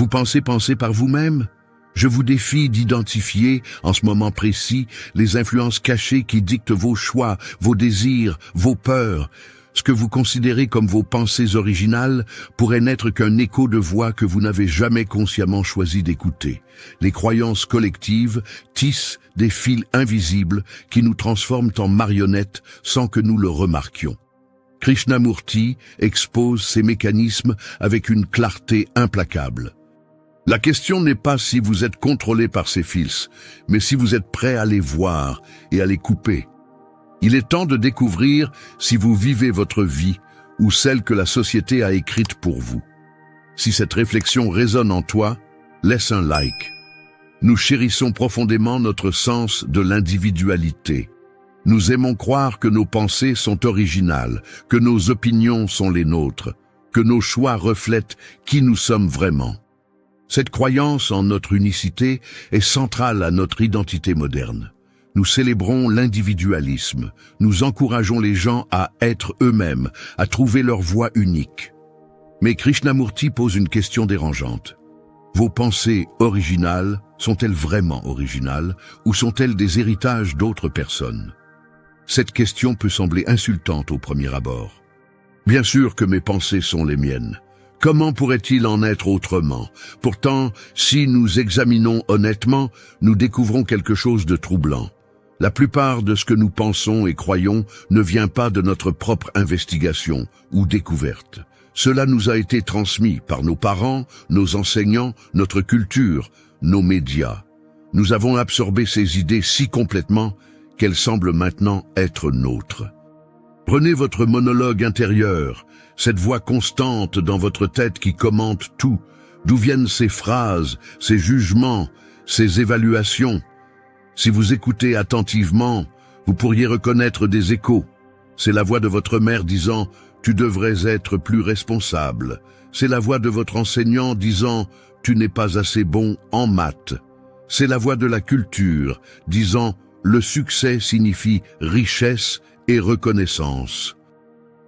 Vous pensez par vous-même? Je vous défie d'identifier, en ce moment précis, les influences cachées qui dictent vos choix, vos désirs, vos peurs. Ce que vous considérez comme vos pensées originales pourrait n'être qu'un écho de voix que vous n'avez jamais consciemment choisi d'écouter. Les croyances collectives tissent des fils invisibles qui nous transforment en marionnettes sans que nous le remarquions. Krishnamurti expose ces mécanismes avec une clarté implacable. La question n'est pas si vous êtes contrôlé par ces fils, mais si vous êtes prêt à les voir et à les couper. Il est temps de découvrir si vous vivez votre vie ou celle que la société a écrite pour vous. Si cette réflexion résonne en toi, laisse un like. Nous chérissons profondément notre sens de l'individualité. Nous aimons croire que nos pensées sont originales, que nos opinions sont les nôtres, que nos choix reflètent qui nous sommes vraiment. Cette croyance en notre unicité est centrale à notre identité moderne. Nous célébrons l'individualisme, nous encourageons les gens à être eux-mêmes, à trouver leur voie unique. Mais Krishnamurti pose une question dérangeante. Vos pensées originales sont-elles vraiment originales ou sont-elles des héritages d'autres personnes? Cette question peut sembler insultante au premier abord. Bien sûr que mes pensées sont les miennes. Comment pourrait-il en être autrement? Pourtant, si nous examinons honnêtement, nous découvrons quelque chose de troublant. La plupart de ce que nous pensons et croyons ne vient pas de notre propre investigation ou découverte. Cela nous a été transmis par nos parents, nos enseignants, notre culture, nos médias. Nous avons absorbé ces idées si complètement qu'elles semblent maintenant être nôtres. Prenez votre monologue intérieur, cette voix constante dans votre tête qui commente tout. D'où viennent ces phrases, ces jugements, ces évaluations? Si vous écoutez attentivement, vous pourriez reconnaître des échos. C'est la voix de votre mère disant « Tu devrais être plus responsable ». C'est la voix de votre enseignant disant « Tu n'es pas assez bon en maths ». C'est la voix de la culture disant « Le succès signifie richesse et reconnaissance ».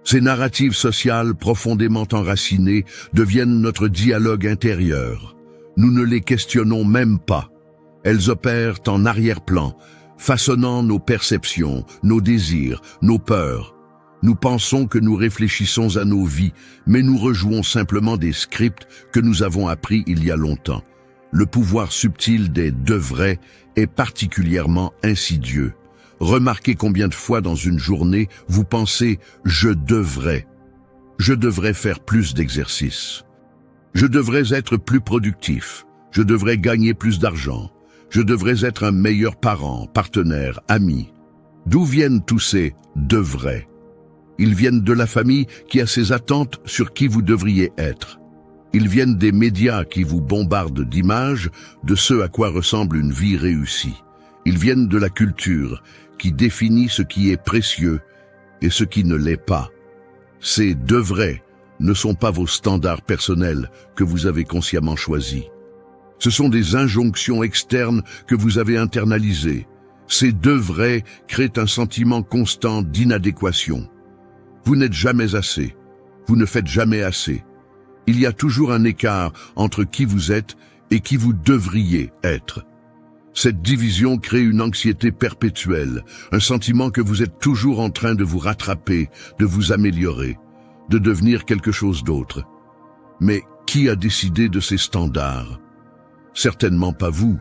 Ces narratives sociales profondément enracinées deviennent notre dialogue intérieur. Nous ne les questionnons même pas. Elles opèrent en arrière-plan, façonnant nos perceptions, nos désirs, nos peurs. Nous pensons que nous réfléchissons à nos vies, mais nous rejouons simplement des scripts que nous avons appris il y a longtemps. Le pouvoir subtil des « devrais » est particulièrement insidieux. Remarquez combien de fois dans une journée vous pensez « je devrais ». Je devrais faire plus d'exercices. Je devrais être plus productif. Je devrais gagner plus d'argent. Je devrais être un meilleur parent, partenaire, ami. D'où viennent tous ces « devrais » ? Ils viennent de la famille qui a ses attentes sur qui vous devriez être. Ils viennent des médias qui vous bombardent d'images de ce à quoi ressemble une vie réussie. Ils viennent de la culture qui définit ce qui est précieux et ce qui ne l'est pas. Ces « devrais » ne sont pas vos standards personnels que vous avez consciemment choisis. Ce sont des injonctions externes que vous avez internalisées. Ces « devrais » créent un sentiment constant d'inadéquation. Vous n'êtes jamais assez. Vous ne faites jamais assez. Il y a toujours un écart entre qui vous êtes et qui vous devriez être. Cette division crée une anxiété perpétuelle, un sentiment que vous êtes toujours en train de vous rattraper, de vous améliorer, de devenir quelque chose d'autre. Mais qui a décidé de ces standards? Certainement pas vous,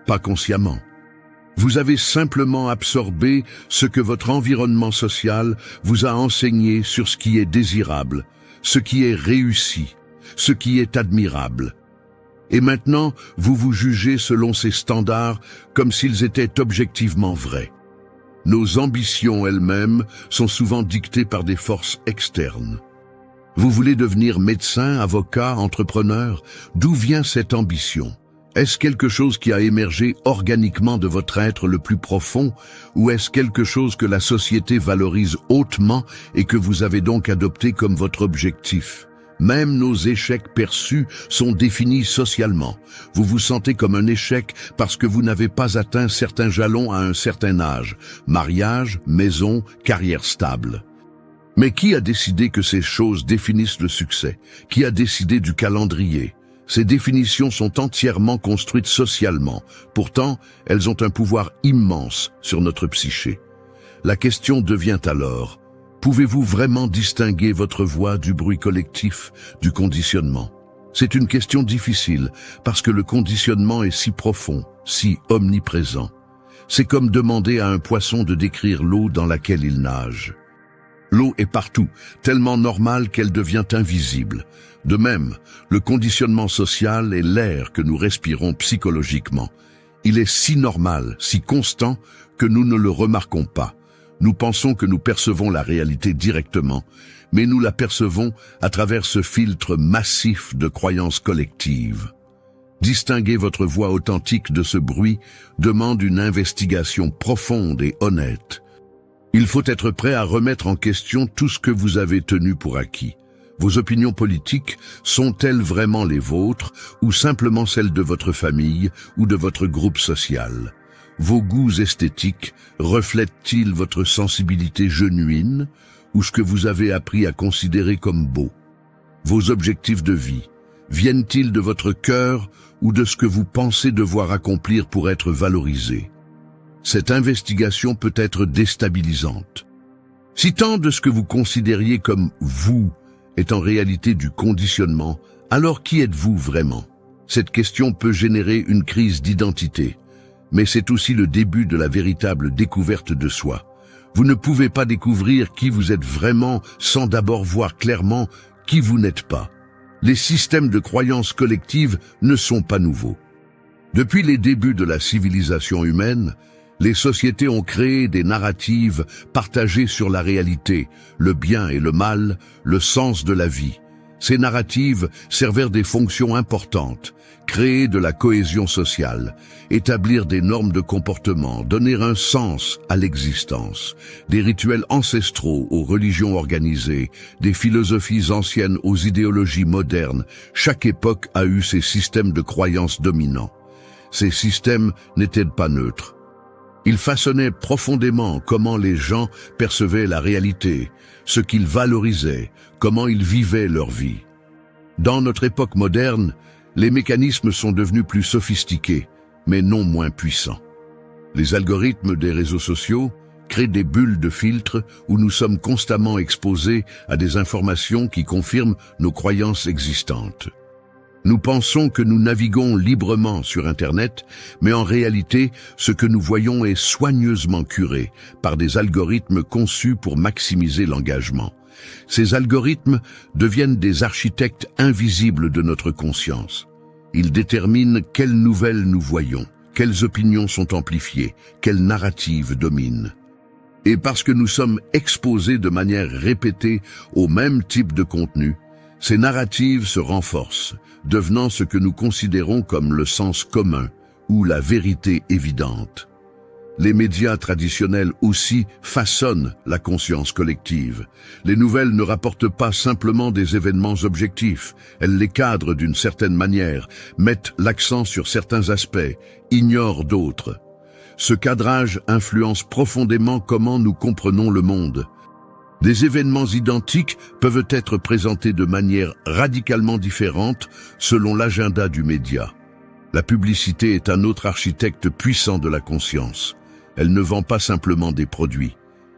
pas consciemment. Vous avez simplement absorbé ce que votre environnement social vous a enseigné sur ce qui est désirable, ce qui est réussi, ce qui est admirable. Et maintenant, vous vous jugez selon ces standards comme s'ils étaient objectivement vrais. Nos ambitions elles-mêmes sont souvent dictées par des forces externes. Vous voulez devenir médecin, avocat, entrepreneur? D'où vient cette ambition? Est-ce quelque chose qui a émergé organiquement de votre être le plus profond, ou est-ce quelque chose que la société valorise hautement et que vous avez donc adopté comme votre objectif? Même nos échecs perçus sont définis socialement. Vous vous sentez comme un échec parce que vous n'avez pas atteint certains jalons à un certain âge. Mariage, maison, carrière stable. Mais qui a décidé que ces choses définissent le succès? Qui a décidé du calendrier? Ces définitions sont entièrement construites socialement. Pourtant, elles ont un pouvoir immense sur notre psyché. La question devient alors, pouvez-vous vraiment distinguer votre voix du bruit collectif, du conditionnement? C'est une question difficile parce que le conditionnement est si profond, si omniprésent. C'est comme demander à un poisson de décrire l'eau dans laquelle il nage. L'eau est partout, tellement normale qu'elle devient invisible. De même, le conditionnement social est l'air que nous respirons psychologiquement. Il est si normal, si constant, que nous ne le remarquons pas. Nous pensons que nous percevons la réalité directement, mais nous la percevons à travers ce filtre massif de croyances collectives. Distinguer votre voix authentique de ce bruit demande une investigation profonde et honnête. Il faut être prêt à remettre en question tout ce que vous avez tenu pour acquis. Vos opinions politiques sont-elles vraiment les vôtres ou simplement celles de votre famille ou de votre groupe social? Vos goûts esthétiques reflètent-ils votre sensibilité genuine ou ce que vous avez appris à considérer comme beau? Vos objectifs de vie viennent-ils de votre cœur ou de ce que vous pensez devoir accomplir pour être valorisé? Cette investigation peut être déstabilisante. Si tant de ce que vous considériez comme vous est en réalité du conditionnement, alors qui êtes-vous vraiment? Cette question peut générer une crise d'identité, mais c'est aussi le début de la véritable découverte de soi. Vous ne pouvez pas découvrir qui vous êtes vraiment sans d'abord voir clairement qui vous n'êtes pas. Les systèmes de croyances collectives ne sont pas nouveaux. Depuis les débuts de la civilisation humaine, les sociétés ont créé des narratives partagées sur la réalité, le bien et le mal, le sens de la vie. Ces narratives servaient des fonctions importantes, créer de la cohésion sociale, établir des normes de comportement, donner un sens à l'existence, des rituels ancestraux aux religions organisées, des philosophies anciennes aux idéologies modernes. Chaque époque a eu ses systèmes de croyances dominants. Ces systèmes n'étaient pas neutres. Ils façonnaient profondément comment les gens percevaient la réalité, ce qu'ils valorisaient, comment ils vivaient leur vie. Dans notre époque moderne, les mécanismes sont devenus plus sophistiqués, mais non moins puissants. Les algorithmes des réseaux sociaux créent des bulles de filtres où nous sommes constamment exposés à des informations qui confirment nos croyances existantes. Nous pensons que nous naviguons librement sur Internet, mais en réalité, ce que nous voyons est soigneusement curé par des algorithmes conçus pour maximiser l'engagement. Ces algorithmes deviennent des architectes invisibles de notre conscience. Ils déterminent quelles nouvelles nous voyons, quelles opinions sont amplifiées, quelles narratives dominent. Et parce que nous sommes exposés de manière répétée au même type de contenu, ces narratives se renforcent, devenant ce que nous considérons comme le sens commun ou la vérité évidente. Les médias traditionnels aussi façonnent la conscience collective. Les nouvelles ne rapportent pas simplement des événements objectifs, elles les cadrent d'une certaine manière, mettent l'accent sur certains aspects, ignorent d'autres. Ce cadrage influence profondément comment nous comprenons le monde. Des événements identiques peuvent être présentés de manière radicalement différente selon l'agenda du média. La publicité est un autre architecte puissant de la conscience. Elle ne vend pas simplement des produits.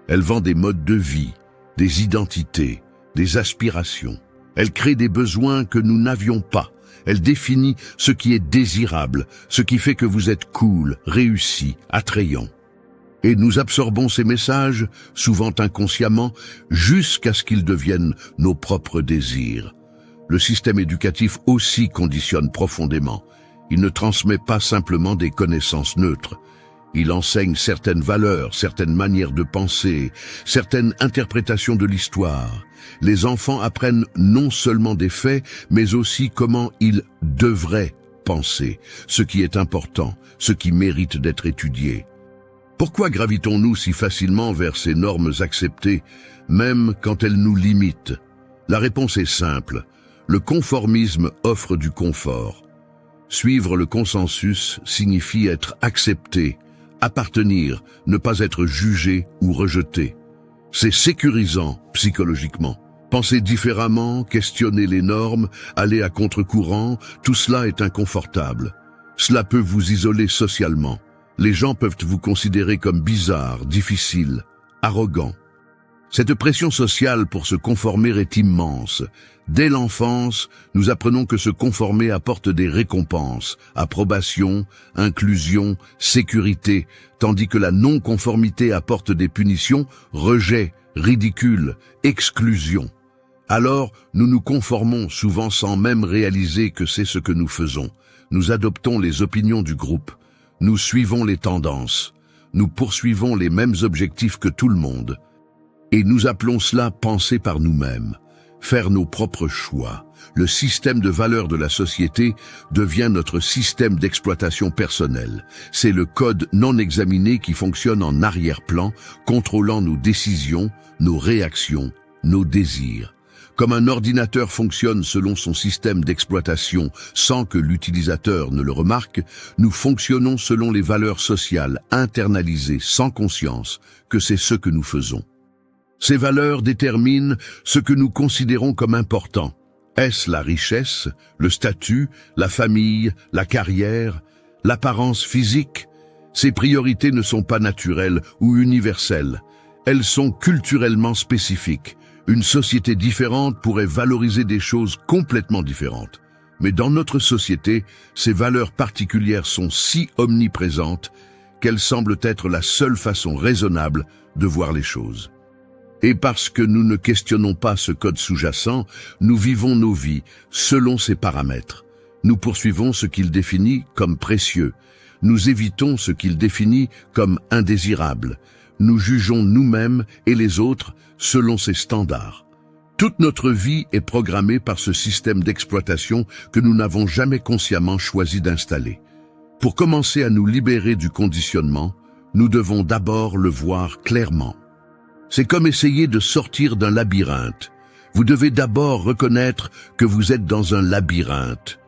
Elle vend des modes de vie, des identités, des aspirations. Elle crée des besoins que nous n'avions pas. Elle définit ce qui est désirable, ce qui fait que vous êtes cool, réussi, attrayant. Et nous absorbons ces messages, souvent inconsciemment, jusqu'à ce qu'ils deviennent nos propres désirs. Le système éducatif aussi conditionne profondément. Il ne transmet pas simplement des connaissances neutres. Il enseigne certaines valeurs, certaines manières de penser, certaines interprétations de l'histoire. Les enfants apprennent non seulement des faits, mais aussi comment ils devraient penser, ce qui est important, ce qui mérite d'être étudié. Pourquoi gravitons-nous si facilement vers ces normes acceptées, même quand elles nous limitent? La réponse est simple. Le conformisme offre du confort. Suivre le consensus signifie être accepté, appartenir, ne pas être jugé ou rejeté. C'est sécurisant psychologiquement, Penser différemment, questionner les normes, aller à contre-courant, tout cela est inconfortable. Cela peut vous isoler socialement. Les gens peuvent vous considérer comme bizarre, difficile, arrogant. Cette pression sociale pour se conformer est immense. Dès l'enfance, nous apprenons que se conformer apporte des récompenses, approbation, inclusion, sécurité, tandis que la non-conformité apporte des punitions, rejet, ridicule, exclusion. Alors, nous nous conformons souvent sans même réaliser que c'est ce que nous faisons. Nous adoptons les opinions du groupe. Nous suivons les tendances. Nous poursuivons les mêmes objectifs que tout le monde. Et nous appelons cela penser par nous-mêmes, faire nos propres choix. Le système de valeurs de la société devient notre système d'exploitation personnelle. C'est le code non examiné qui fonctionne en arrière-plan, contrôlant nos décisions, nos réactions, nos désirs. Comme un ordinateur fonctionne selon son système d'exploitation sans que l'utilisateur ne le remarque, nous fonctionnons selon les valeurs sociales internalisées sans conscience que c'est ce que nous faisons. Ces valeurs déterminent ce que nous considérons comme important. Est-ce la richesse, le statut, la famille, la carrière, l'apparence physique? Ces priorités ne sont pas naturelles ou universelles. Elles sont culturellement spécifiques. Une société différente pourrait valoriser des choses complètement différentes. Mais dans notre société, ces valeurs particulières sont si omniprésentes qu'elles semblent être la seule façon raisonnable de voir les choses. Et parce que nous ne questionnons pas ce code sous-jacent, nous vivons nos vies selon ces paramètres. Nous poursuivons ce qu'il définit comme précieux. Nous évitons ce qu'il définit comme indésirable. Nous jugeons nous-mêmes et les autres selon ces standards. Toute notre vie est programmée par ce système d'exploitation que nous n'avons jamais consciemment choisi d'installer. Pour commencer à nous libérer du conditionnement, nous devons d'abord le voir clairement. C'est comme essayer de sortir d'un labyrinthe. Vous devez d'abord reconnaître que vous êtes dans un labyrinthe.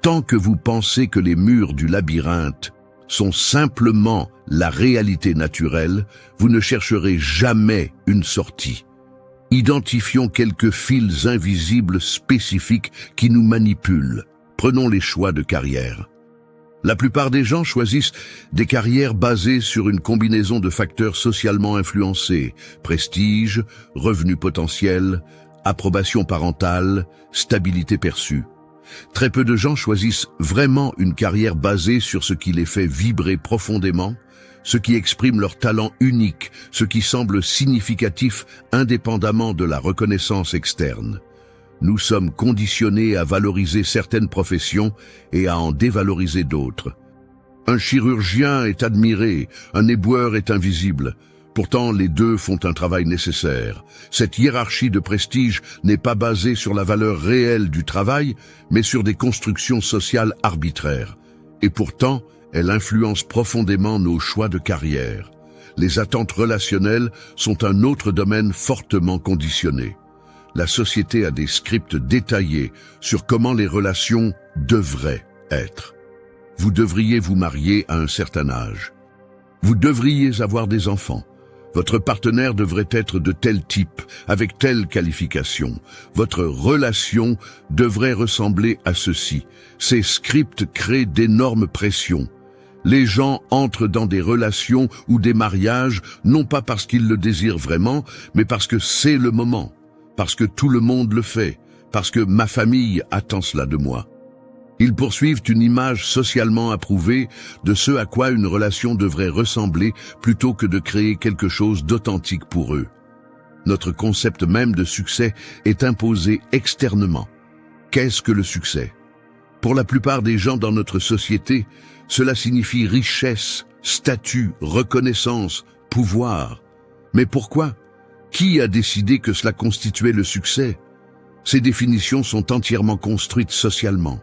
Tant que vous pensez que les murs du labyrinthe sont simplement la réalité naturelle, vous ne chercherez jamais une sortie. Identifions quelques fils invisibles spécifiques qui nous manipulent. Prenons les choix de carrière. La plupart des gens choisissent des carrières basées sur une combinaison de facteurs socialement influencés, prestige, revenus potentiels, approbation parentale, stabilité perçue. Très peu de gens choisissent vraiment une carrière basée sur ce qui les fait vibrer profondément, ce qui exprime leur talent unique, ce qui semble significatif indépendamment de la reconnaissance externe. Nous sommes conditionnés à valoriser certaines professions et à en dévaloriser d'autres. Un chirurgien est admiré, un éboueur est invisible. Pourtant, les deux font un travail nécessaire. Cette hiérarchie de prestige n'est pas basée sur la valeur réelle du travail, mais sur des constructions sociales arbitraires. Et pourtant, elle influence profondément nos choix de carrière. Les attentes relationnelles sont un autre domaine fortement conditionné. La société a des scripts détaillés sur comment les relations devraient être. Vous devriez vous marier à un certain âge. Vous devriez avoir des enfants. Votre partenaire devrait être de tel type, avec telle qualification. Votre relation devrait ressembler à ceci. Ces scripts créent d'énormes pressions. Les gens entrent dans des relations ou des mariages, non pas parce qu'ils le désirent vraiment, mais parce que c'est le moment, parce que tout le monde le fait, parce que ma famille attend cela de moi. Ils poursuivent une image socialement approuvée de ce à quoi une relation devrait ressembler plutôt que de créer quelque chose d'authentique pour eux. Notre concept même de succès est imposé externement. Qu'est-ce que le succès? Pour la plupart des gens dans notre société, cela signifie richesse, statut, reconnaissance, pouvoir. Mais pourquoi? Qui a décidé que cela constituait le succès? Ces définitions sont entièrement construites socialement.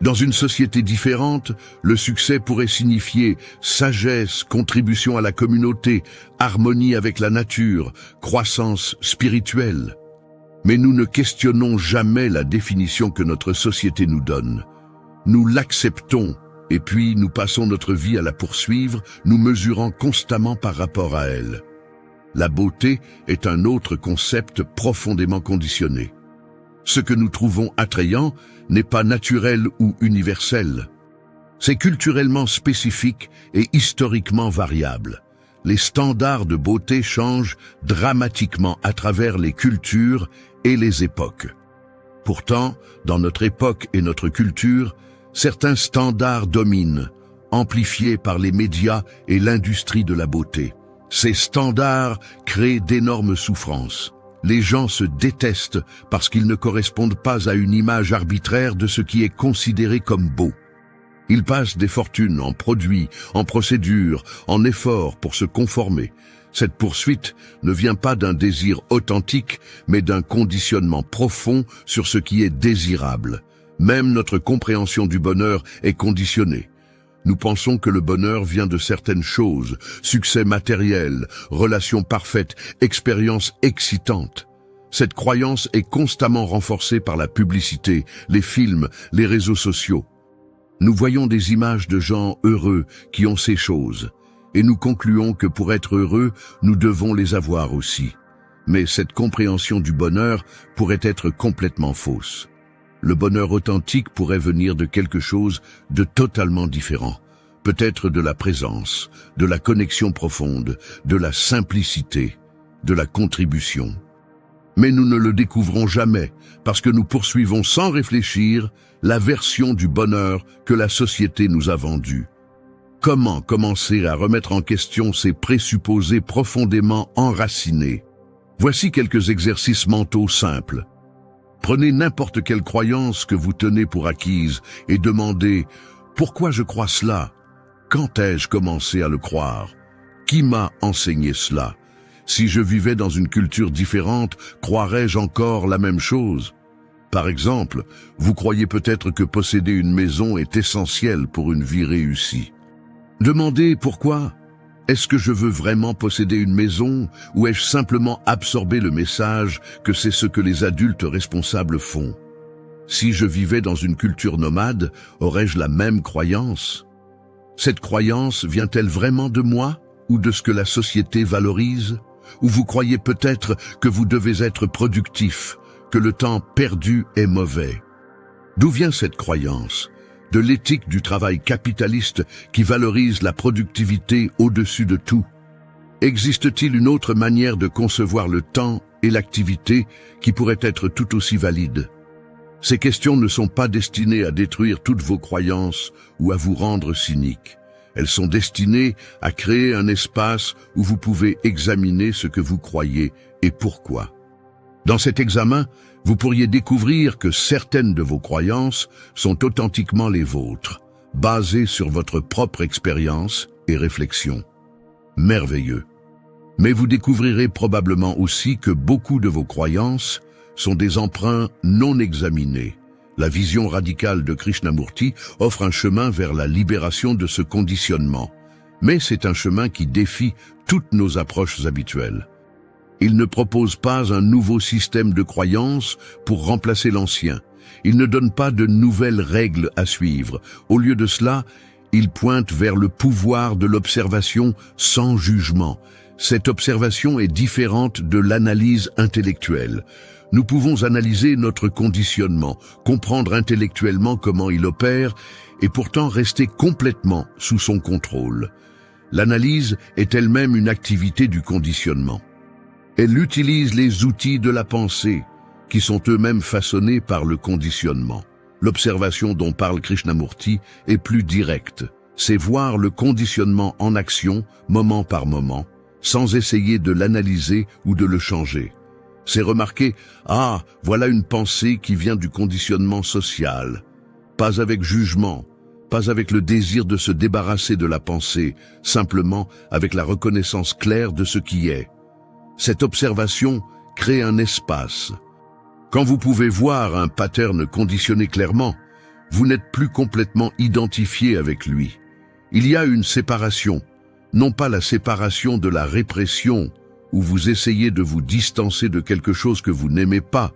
Dans une société différente, le succès pourrait signifier sagesse, contribution à la communauté, harmonie avec la nature, croissance spirituelle. Mais nous ne questionnons jamais la définition que notre société nous donne. Nous l'acceptons, et puis nous passons notre vie à la poursuivre, nous mesurant constamment par rapport à elle. La beauté est un autre concept profondément conditionné. Ce que nous trouvons attrayant n'est pas naturel ou universel. C'est culturellement spécifique et historiquement variable. Les standards de beauté changent dramatiquement à travers les cultures et les époques. Pourtant, dans notre époque et notre culture, certains standards dominent, amplifiés par les médias et l'industrie de la beauté. Ces standards créent d'énormes souffrances. Les gens se détestent parce qu'ils ne correspondent pas à une image arbitraire de ce qui est considéré comme beau. Ils passent des fortunes en produits, en procédures, en efforts pour se conformer. Cette poursuite ne vient pas d'un désir authentique, mais d'un conditionnement profond sur ce qui est désirable. Même notre compréhension du bonheur est conditionnée. Nous pensons que le bonheur vient de certaines choses, succès matériel, relations parfaites, expériences excitantes. Cette croyance est constamment renforcée par la publicité, les films, les réseaux sociaux. Nous voyons des images de gens heureux qui ont ces choses, et nous concluons que pour être heureux, nous devons les avoir aussi. Mais cette compréhension du bonheur pourrait être complètement fausse. Le bonheur authentique pourrait venir de quelque chose de totalement différent. Peut-être de la présence, de la connexion profonde, de la simplicité, de la contribution. Mais nous ne le découvrons jamais parce que nous poursuivons sans réfléchir la version du bonheur que la société nous a vendue. Comment commencer à remettre en question ces présupposés profondément enracinés? Voici quelques exercices mentaux simples. Prenez n'importe quelle croyance que vous tenez pour acquise et demandez « Pourquoi je crois cela? Quand ai-je commencé à le croire? Qui m'a enseigné cela? Si je vivais dans une culture différente, croirais-je encore la même chose? » Par exemple, vous croyez peut-être que posséder une maison est essentiel pour une vie réussie. Demandez pourquoi. Est-ce que je veux vraiment posséder une maison ou ai-je simplement absorbé le message que c'est ce que les adultes responsables font? Si je vivais dans une culture nomade, aurais-je la même croyance? Cette croyance vient-elle vraiment de moi ou de ce que la société valorise? Ou vous croyez peut-être que vous devez être productif, que le temps perdu est mauvais? D'où vient cette croyance? De l'éthique du travail capitaliste qui valorise la productivité au-dessus de tout? Existe-t-il une autre manière de concevoir le temps et l'activité qui pourrait être tout aussi valide? Ces questions ne sont pas destinées à détruire toutes vos croyances ou à vous rendre cynique. Elles sont destinées à créer un espace où vous pouvez examiner ce que vous croyez et pourquoi. Dans cet examen, vous pourriez découvrir que certaines de vos croyances sont authentiquement les vôtres, basées sur votre propre expérience et réflexion. Merveilleux. Mais vous découvrirez probablement aussi que beaucoup de vos croyances sont des emprunts non examinés. La vision radicale de Krishnamurti offre un chemin vers la libération de ce conditionnement. Mais c'est un chemin qui défie toutes nos approches habituelles. Il ne propose pas un nouveau système de croyances pour remplacer l'ancien. Il ne donne pas de nouvelles règles à suivre. Au lieu de cela, il pointe vers le pouvoir de l'observation sans jugement. Cette observation est différente de l'analyse intellectuelle. Nous pouvons analyser notre conditionnement, comprendre intellectuellement comment il opère et pourtant rester complètement sous son contrôle. L'analyse est elle-même une activité du conditionnement. Elle utilise les outils de la pensée, qui sont eux-mêmes façonnés par le conditionnement. L'observation dont parle Krishnamurti est plus directe. C'est voir le conditionnement en action, moment par moment, sans essayer de l'analyser ou de le changer. C'est remarquer, ah, voilà une pensée qui vient du conditionnement social. Pas avec jugement, pas avec le désir de se débarrasser de la pensée, simplement avec la reconnaissance claire de ce qui est. Cette observation crée un espace. Quand vous pouvez voir un pattern conditionné clairement, vous n'êtes plus complètement identifié avec lui. Il y a une séparation, non pas la séparation de la répression, où vous essayez de vous distancer de quelque chose que vous n'aimez pas,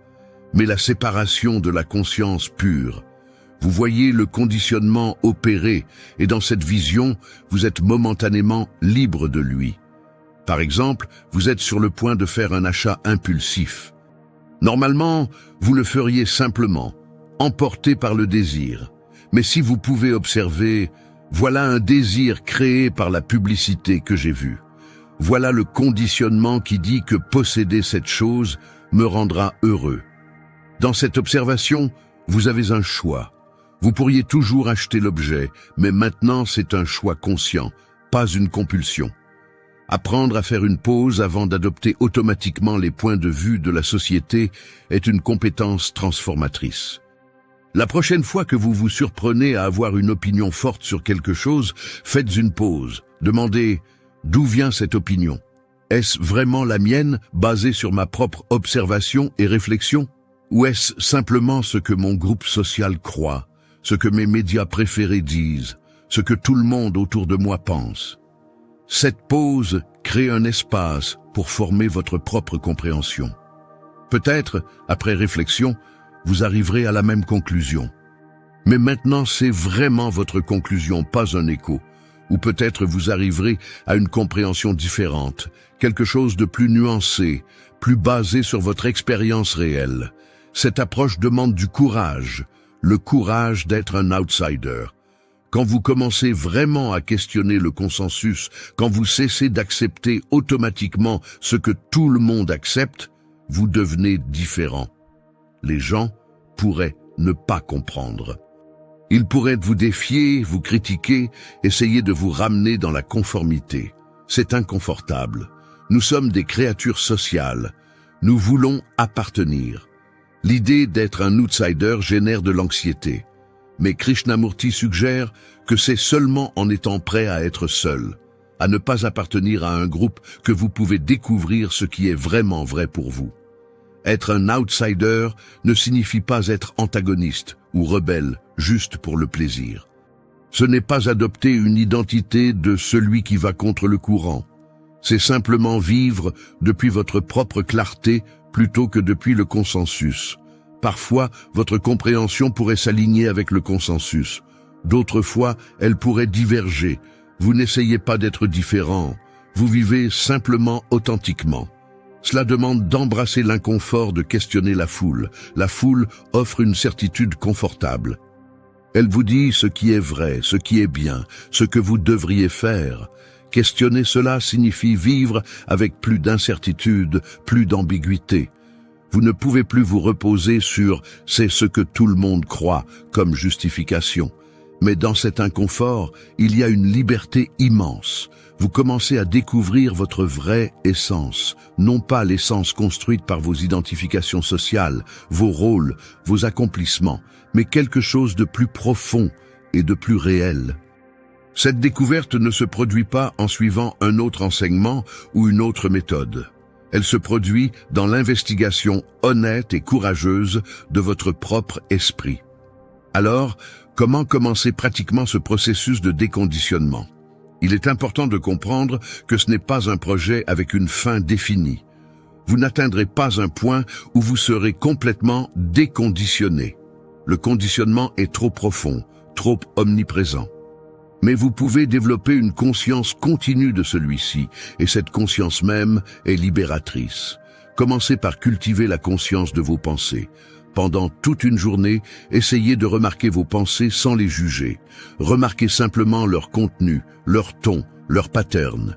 mais la séparation de la conscience pure. Vous voyez le conditionnement opérer, et dans cette vision, vous êtes momentanément libre de lui. Par exemple, vous êtes sur le point de faire un achat impulsif. Normalement, vous le feriez simplement, emporté par le désir. Mais si vous pouvez observer, voilà un désir créé par la publicité que j'ai vue. Voilà le conditionnement qui dit que posséder cette chose me rendra heureux. Dans cette observation, vous avez un choix. Vous pourriez toujours acheter l'objet, mais maintenant c'est un choix conscient, pas une compulsion. Apprendre à faire une pause avant d'adopter automatiquement les points de vue de la société est une compétence transformatrice. La prochaine fois que vous vous surprenez à avoir une opinion forte sur quelque chose, faites une pause. Demandez « D'où vient cette opinion ? Est-ce vraiment la mienne, basée sur ma propre observation et réflexion ? Ou est-ce simplement ce que mon groupe social croit, ce que mes médias préférés disent, ce que tout le monde autour de moi pense ?» Cette pause crée un espace pour former votre propre compréhension. Peut-être, après réflexion, vous arriverez à la même conclusion. Mais maintenant, c'est vraiment votre conclusion, pas un écho. Ou peut-être vous arriverez à une compréhension différente, quelque chose de plus nuancé, plus basé sur votre expérience réelle. Cette approche demande du courage, le courage d'être un outsider. Quand vous commencez vraiment à questionner le consensus, quand vous cessez d'accepter automatiquement ce que tout le monde accepte, vous devenez différent. Les gens pourraient ne pas comprendre. Ils pourraient vous défier, vous critiquer, essayer de vous ramener dans la conformité. C'est inconfortable. Nous sommes des créatures sociales. Nous voulons appartenir. L'idée d'être un outsider génère de l'anxiété. Mais Krishnamurti suggère que c'est seulement en étant prêt à être seul, à ne pas appartenir à un groupe, que vous pouvez découvrir ce qui est vraiment vrai pour vous. Être un outsider ne signifie pas être antagoniste ou rebelle juste pour le plaisir. Ce n'est pas adopter une identité de celui qui va contre le courant. C'est simplement vivre depuis votre propre clarté plutôt que depuis le consensus. Parfois, votre compréhension pourrait s'aligner avec le consensus. D'autres fois, elle pourrait diverger. Vous n'essayez pas d'être différent. Vous vivez simplement authentiquement. Cela demande d'embrasser l'inconfort de questionner la foule. La foule offre une certitude confortable. Elle vous dit ce qui est vrai, ce qui est bien, ce que vous devriez faire. Questionner cela signifie vivre avec plus d'incertitude, plus d'ambiguïté. Vous ne pouvez plus vous reposer sur « c'est ce que tout le monde croit » comme justification. Mais dans cet inconfort, il y a une liberté immense. Vous commencez à découvrir votre vraie essence, non pas l'essence construite par vos identifications sociales, vos rôles, vos accomplissements, mais quelque chose de plus profond et de plus réel. Cette découverte ne se produit pas en suivant un autre enseignement ou une autre méthode. Elle se produit dans l'investigation honnête et courageuse de votre propre esprit. Alors, comment commencer pratiquement ce processus de déconditionnement ? Il est important de comprendre que ce n'est pas un projet avec une fin définie. Vous n'atteindrez pas un point où vous serez complètement déconditionné. Le conditionnement est trop profond, trop omniprésent. Mais vous pouvez développer une conscience continue de celui-ci, et cette conscience même est libératrice. Commencez par cultiver la conscience de vos pensées. Pendant toute une journée, essayez de remarquer vos pensées sans les juger. Remarquez simplement leur contenu, leur ton, leur pattern.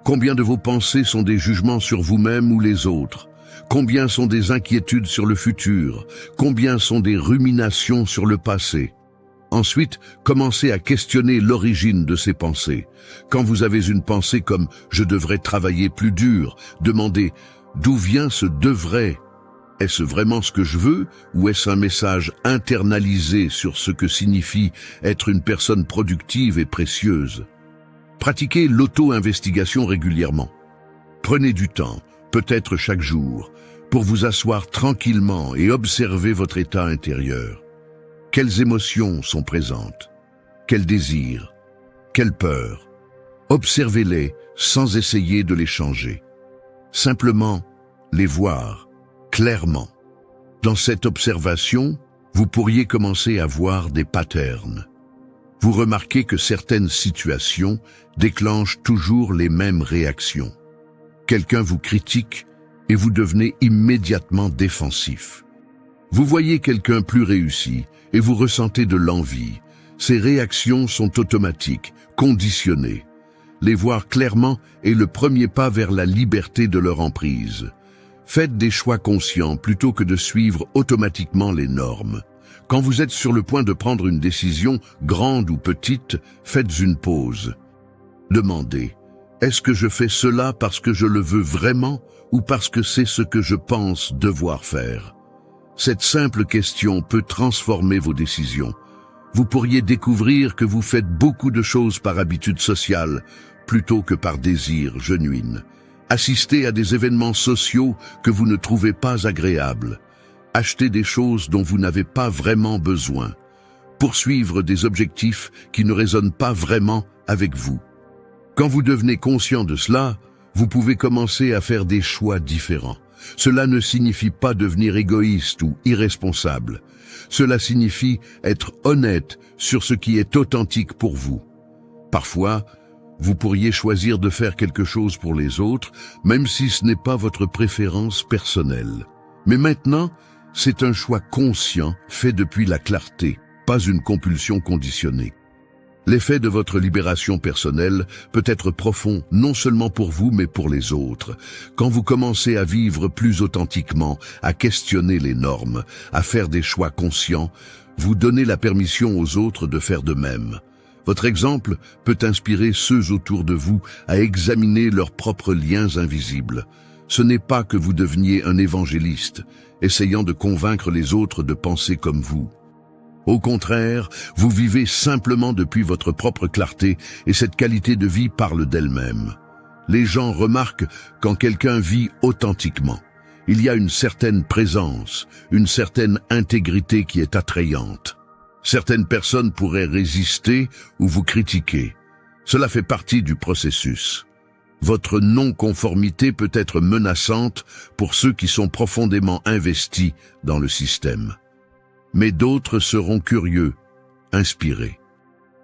Combien de vos pensées sont des jugements sur vous-même ou les autres? Combien sont des inquiétudes sur le futur? Combien sont des ruminations sur le passé? Ensuite, commencez à questionner l'origine de ces pensées. Quand vous avez une pensée comme « je devrais travailler plus dur », demandez « d'où vient ce « devrait » ? Est-ce vraiment ce que je veux ou est-ce un message internalisé sur ce que signifie être une personne productive et précieuse? Pratiquez l'auto-investigation régulièrement. Prenez du temps, peut-être chaque jour, pour vous asseoir tranquillement et observer votre état intérieur. Quelles émotions sont présentes? Quels désirs? Quelles peurs? Observez-les sans essayer de les changer. Simplement les voir clairement. Dans cette observation, vous pourriez commencer à voir des patterns. Vous remarquez que certaines situations déclenchent toujours les mêmes réactions. Quelqu'un vous critique et vous devenez immédiatement défensif. Vous voyez quelqu'un plus réussi et vous ressentez de l'envie. Ces réactions sont automatiques, conditionnées. Les voir clairement est le premier pas vers la liberté de leur emprise. Faites des choix conscients plutôt que de suivre automatiquement les normes. Quand vous êtes sur le point de prendre une décision, grande ou petite, faites une pause. Demandez, est-ce que je fais cela parce que je le veux vraiment ou parce que c'est ce que je pense devoir faire? Cette simple question peut transformer vos décisions. Vous pourriez découvrir que vous faites beaucoup de choses par habitude sociale plutôt que par désir genuine. Assistez à des événements sociaux que vous ne trouvez pas agréables. Achetez des choses dont vous n'avez pas vraiment besoin. Poursuivre des objectifs qui ne résonnent pas vraiment avec vous. Quand vous devenez conscient de cela, vous pouvez commencer à faire des choix différents. Cela ne signifie pas devenir égoïste ou irresponsable. Cela signifie être honnête sur ce qui est authentique pour vous. Parfois, vous pourriez choisir de faire quelque chose pour les autres, même si ce n'est pas votre préférence personnelle. Mais maintenant, c'est un choix conscient, fait depuis la clarté, pas une compulsion conditionnée. L'effet de votre libération personnelle peut être profond, non seulement pour vous, mais pour les autres. Quand vous commencez à vivre plus authentiquement, à questionner les normes, à faire des choix conscients, vous donnez la permission aux autres de faire de même. Votre exemple peut inspirer ceux autour de vous à examiner leurs propres liens invisibles. Ce n'est pas que vous deveniez un évangéliste, essayant de convaincre les autres de penser comme vous. Au contraire, vous vivez simplement depuis votre propre clarté et cette qualité de vie parle d'elle-même. Les gens remarquent quand quelqu'un vit authentiquement. Il y a une certaine présence, une certaine intégrité qui est attrayante. Certaines personnes pourraient résister ou vous critiquer. Cela fait partie du processus. Votre non-conformité peut être menaçante pour ceux qui sont profondément investis dans le système. Mais d'autres seront curieux, inspirés.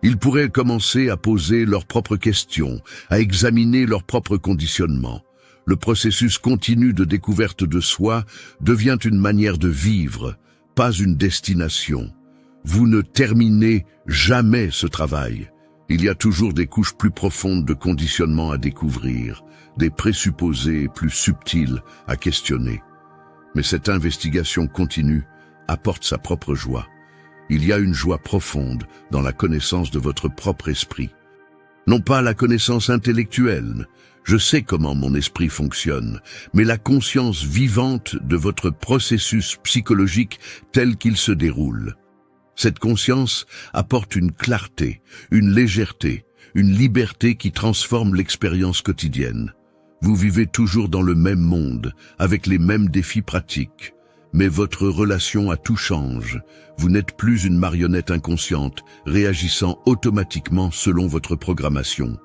Ils pourraient commencer à poser leurs propres questions, à examiner leurs propres conditionnements. Le processus continu de découverte de soi devient une manière de vivre, pas une destination. Vous ne terminez jamais ce travail. Il y a toujours des couches plus profondes de conditionnement à découvrir, des présupposés plus subtils à questionner. Mais cette investigation continue apporte sa propre joie. Il y a une joie profonde dans la connaissance de votre propre esprit. Non pas la connaissance intellectuelle, je sais comment mon esprit fonctionne, mais la conscience vivante de votre processus psychologique tel qu'il se déroule. Cette conscience apporte une clarté, une légèreté, une liberté qui transforme l'expérience quotidienne. Vous vivez toujours dans le même monde, avec les mêmes défis pratiques. Mais votre relation à tout change. Vous n'êtes plus une marionnette inconsciente, réagissant automatiquement selon votre programmation.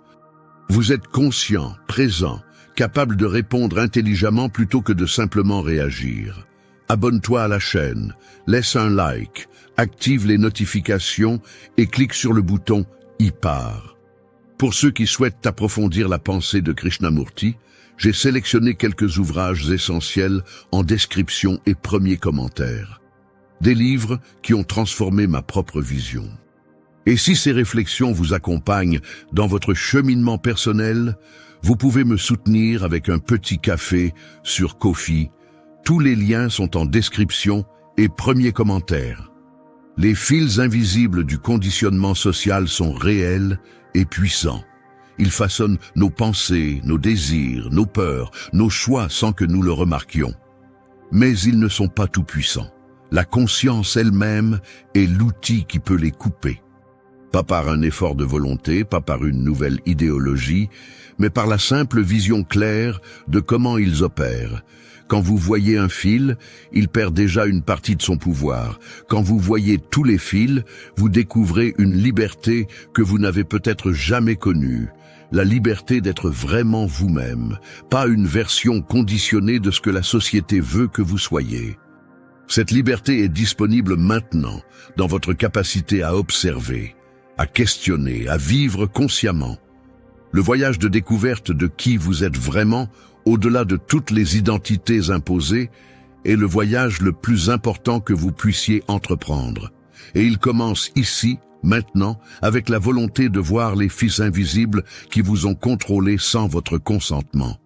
Vous êtes conscient, présent, capable de répondre intelligemment plutôt que de simplement réagir. Abonne-toi à la chaîne, laisse un like, active les notifications et clique sur le bouton « Y part ». Pour ceux qui souhaitent approfondir la pensée de Krishnamurti, j'ai sélectionné quelques ouvrages essentiels en description et premiers commentaires. Des livres qui ont transformé ma propre vision. Et si ces réflexions vous accompagnent dans votre cheminement personnel, vous pouvez me soutenir avec un petit café sur Ko-fi. Tous les liens sont en description et premiers commentaires. Les fils invisibles du conditionnement social sont réels et puissants. Ils façonnent nos pensées, nos désirs, nos peurs, nos choix sans que nous le remarquions. Mais ils ne sont pas tout-puissants. La conscience elle-même est l'outil qui peut les couper. Pas par un effort de volonté, pas par une nouvelle idéologie, mais par la simple vision claire de comment ils opèrent. Quand vous voyez un fil, il perd déjà une partie de son pouvoir. Quand vous voyez tous les fils, vous découvrez une liberté que vous n'avez peut-être jamais connue. La liberté d'être vraiment vous-même, pas une version conditionnée de ce que la société veut que vous soyez. Cette liberté est disponible maintenant, dans votre capacité à observer, à questionner, à vivre consciemment. Le voyage de découverte de qui vous êtes vraiment au-delà de toutes les identités imposées, est le voyage le plus important que vous puissiez entreprendre. Et il commence ici, maintenant, avec la volonté de voir les fils invisibles qui vous ont contrôlé sans votre consentement.